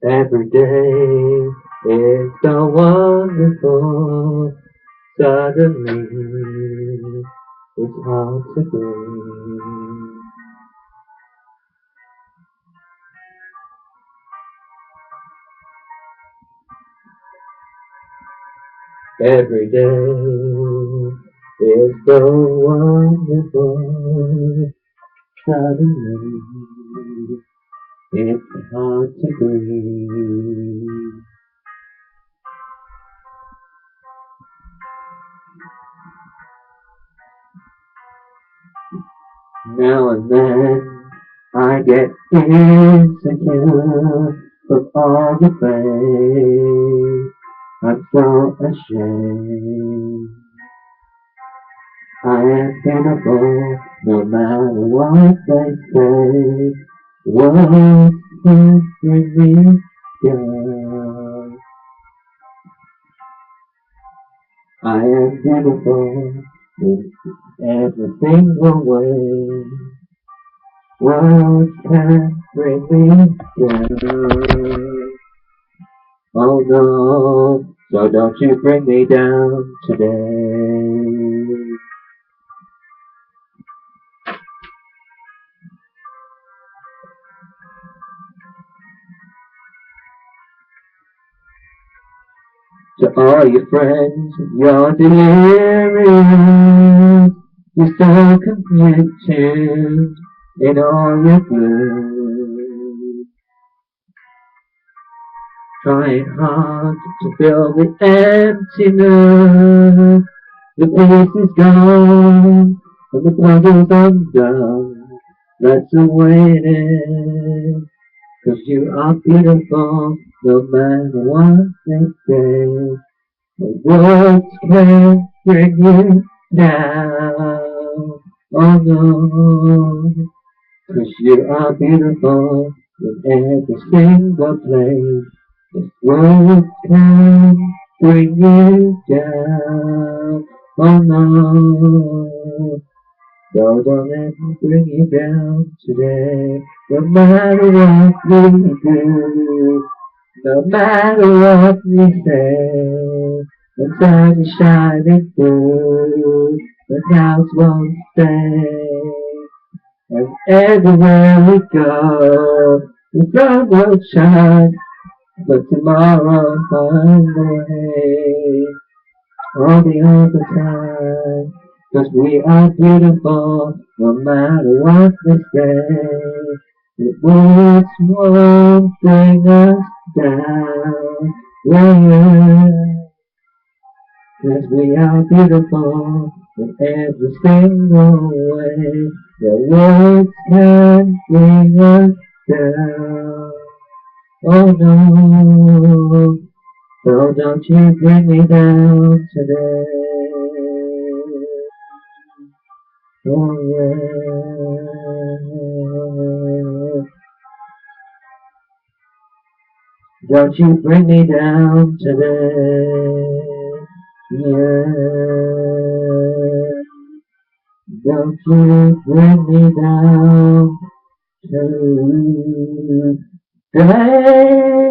Every day is so wonderful. Suddenly, it's hard to breathe. Every day is so wonderful. Suddenly, it's hard to breathe. Now and then, I get insecure from all the pain. I'm so ashamed. I am pitiful, no matter what they say. Words can bring me down. I am beautiful in every single way. Words can bring me down. Oh no, so don't you bring me down today. To all your friends, you're delirious. You're so confused in all your gloom. Trying hard to fill the emptiness. The peace is gone, and the puzzle's undone. Let's await it, 'cause you are beautiful, no matter what they say. The words can't bring you down, oh no, 'cause you are beautiful in every single place. The words can't bring you down, oh no. So don't let me bring you down today. No matter what we do, no matter what we say, the sun is shining through, the clouds won't stay. And everywhere we go, the sun will shine, but tomorrow find the way. All the other time, 'cause we are beautiful, no matter what they say. It words won't bring us down, yeah. 'Cause we are beautiful in every single way. Your words can bring us down, oh no. So don't you bring me down today. Oh yeah. Don't you bring me down today. Yeah. Don't you bring me down today.